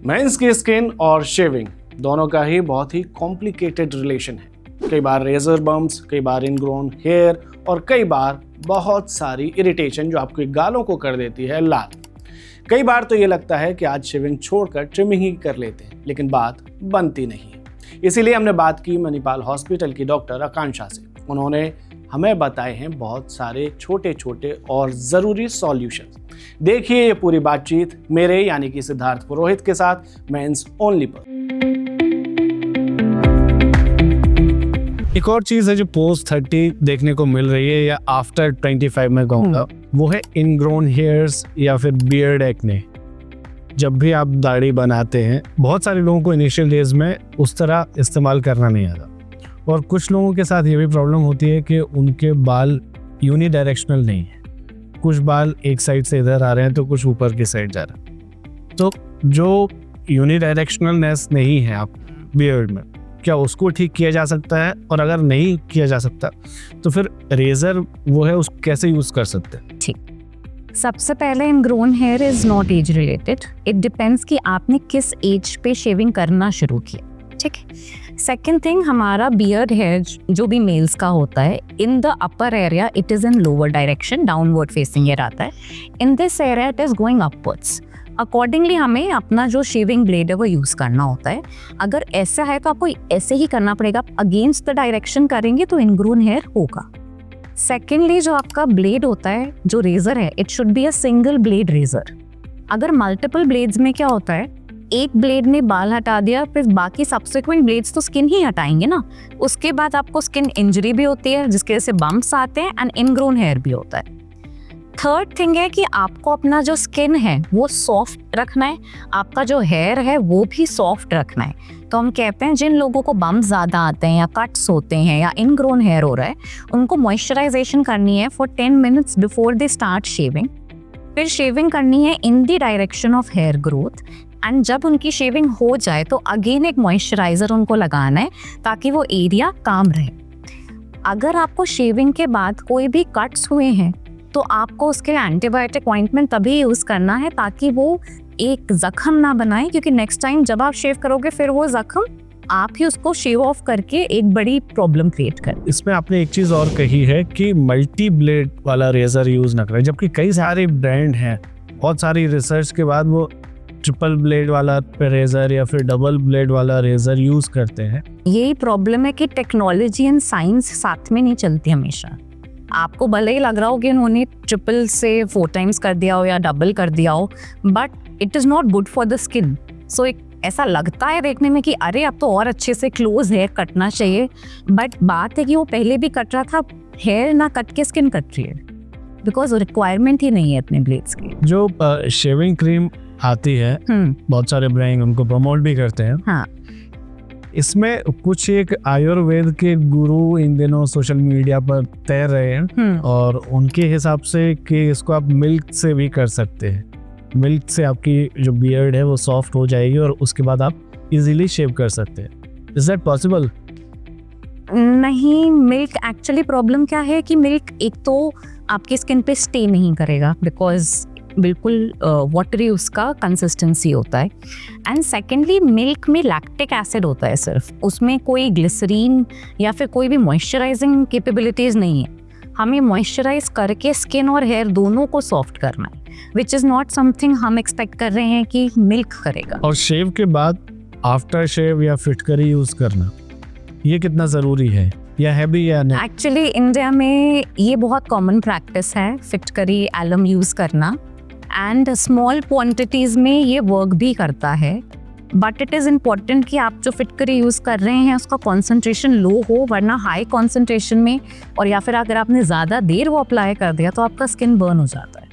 Mains की skin और shaving दोनों का ही बहुत ही कॉम्प्लिकेटेड रिलेशन है। कई बार रेजर बम्प्स, कई बार इनग्रोन हेयर और कई बार बहुत सारी इरिटेशन जो आपके गालों को कर देती है लाल। कई बार तो ये लगता है कि आज शेविंग छोड़कर ट्रिमिंग ही कर लेते हैं, लेकिन बात बनती नहीं है। इसीलिए हमने बात की मणिपाल हॉस्पिटल की डॉक्टर आकांक्षा से। उन्होंने हमें बताए हैं बहुत सारे छोटे छोटे और ज़रूरी सॉल्यूशंस। देखिए ये पूरी बातचीत मेरे यानी कि सिद्धार्थ पुरोहित के साथ मेंस ओनली पर। एक और चीज़ है जो पोस्ट 30 देखने को मिल रही है या आफ्टर 25 में कहूँगा, वो है इनग्रोन हेयर्स या फिर बियर्ड एक्ने। जब भी आप दाढ़ी बनाते हैं, बहुत सारे लोगों को इनिशियल डेज में उस तरह इस्तेमाल करना नहीं आता, और कुछ लोगों के साथ ये भी प्रॉब्लम होती है कि उनके बाल यूनिडायरेक्शनल नहीं है। कुछ बाल एक साइड से इधर आ रहे हैं तो कुछ ऊपर की साइड जा रहे हैं। तो जो यूनिडायरेक्शनलनेस नहीं है आप बियर्ड में, क्या उसको ठीक किया जा सकता है? और अगर नहीं किया जा सकता तो फिर रेजर वो है, उसको कैसे यूज कर सकते हैं? ठीक, सबसे पहले ingrown here is not age related. It depends कि आपने किस एज पे शेविंग करना शुरू किया। ठीक है। सेकेंड थिंग, हमारा बियर्ड हेयर जो भी मेल्स का होता है, in the upper area it is in lower direction, downward facing hair आता है। In this area it is going upwards. Accordingly हमें अपना जो शेविंग ब्लेड है वो यूज़ करना होता है। अगर ऐसा है तो आपको ऐसे ही करना पड़ेगा। आप अगेंस्ट द डायरेक्शन करेंगे तो इनग्रोन हेयर होगा। सेकेंडली, जो आपका ब्लेड होता है, जो रेजर है, it should be a single blade razor. अगर मल्टीपल ब्लेड्स में क्या होता है, एक ब्लेड ने बाल हटा दिया, फिर बाकी सब्सिक्वेंट ब्लेड्स तो स्किन ही हटाएंगे ना। उसके बाद आपको स्किन इंजरी भी होती है जिसकी वजह से बम्प्स आते हैं एंड इनग्रोन हेयर भी होता है। थर्ड थिंग है कि आपको अपना जो स्किन है वो सॉफ्ट रखना है, आपका जो हेयर है वो भी सॉफ्ट रखना है। तो हम कहते हैं जिन लोगों को बम्प्स ज़्यादा आते हैं या कट्स होते हैं या इनग्रोन हेयर हो रहा है, उनको मॉइस्चराइजेशन करनी है for 10 minutes before they start shaving. फिर शेविंग करनी है in the direction of hair growth, and जब उनकी शेविंग हो जाए तो अगेन एक मॉइस्चराइज़र उनको लगाना है ताकि वो एरिया काम रहे। अगर आपको शेविंग के बाद कोई भी कट्स हुए हैं तो आपको उसके एंटीबायोटिक ऑइंटमेंट तभी यूज़ करना है ताकि वो एक जख्म ना बनाए, क्योंकि नेक्स्ट टाइम जब आप शेव करोगे फिर वो जख्म आप ही उसको शेव ऑफ करके एक बड़ी प्रॉब्लम क्रिएट कर। इसमें आपने एक चीज़ और कही है कि मल्टी ब्लेड वाला रेजर यूज़ ना करें, जबकि कई सारे ब्रांड हैं, बहुत सारी रिसर्च के बाद वो ट्रिपल ब्लेड वाला रेजर या फिर डबल ब्लेड वाला रेजर यूज़ करते हैं। यही प्रॉब्लम है कि टेक्नोलॉजी एंड साइंस साथ में नहीं चलती हमेशा। आपको भले ही लग रहा हो कि उन्होंने ट्रिपल से 4 टाइम्स कर दिया हो या डबल कर दिया हो, but it is not good for the skin. So एक ऐसा लगता है देखने में कि अरे अब तो और अच्छे से क्लोज हेयर कटना चाहिए, बट बात है कि वो पहले भी कट रहा था, हेयर ना कट के स्किन कट रही है, बिकॉज रिक्वायरमेंट ही नहीं है इतने ब्लेड्स की। जो शेविंग क्रीम आती है, बहुत सारे ब्रांड उनको प्रमोट भी करते हैं। हाँ, इसमें कुछ एक आयुर्वेद के गुरु इन दिनों सोशल मीडिया पर तैर रहे हैं, और उनके हिसाब से कि इसको आप मिल्क से भी कर सकते हैं। मिल्क से आपकी जो बियर्ड है वो सॉफ्ट हो जाएगी और उसके बाद आप इजीली शेव कर सकते हैं। Is that possible? नहीं, मिल्क एक्चुअली प्रॉब्लम क्या है कि मिल्क एक तो आपकी स्किन पे स्टे नहीं करेगा, बिकॉज बिल्कुल वाटरी उसका कंसिस्टेंसी होता है, एंड सेकेंडली मिल्क में लैक्टिक एसिड होता है सिर्फ, उसमें कोई ग्लिसरीन या फिर कोई भी मॉइस्चराइजिंग कैपेबिलिटीज़ नहीं है। हमें मॉइस्चराइज करके स्किन और हेयर दोनों को सॉफ्ट करना है, विच इज़ नॉट समथिंग हम एक्सपेक्ट कर रहे हैं कि मिल्क करेगा। और शेव के बाद आफ्टर शेव या फिटकरी यूज़ करना, ये कितना ज़रूरी है या है भी या नहीं? एक्चुअली इंडिया में ये बहुत कॉमन प्रैक्टिस है फिटकरी एलम यूज़ करना, एंड स्मॉल क्वांटिटीज़ में ये वर्क भी करता है, बट इट इज़ इम्पॉर्टेंट कि आप जो फिटकरी यूज़ कर रहे हैं उसका कॉन्सेंट्रेशन लो हो, वरना हाई कॉन्सेंट्रेशन में और या फिर अगर आपने ज़्यादा देर वो अप्लाई कर दिया तो आपका स्किन बर्न हो जाता है।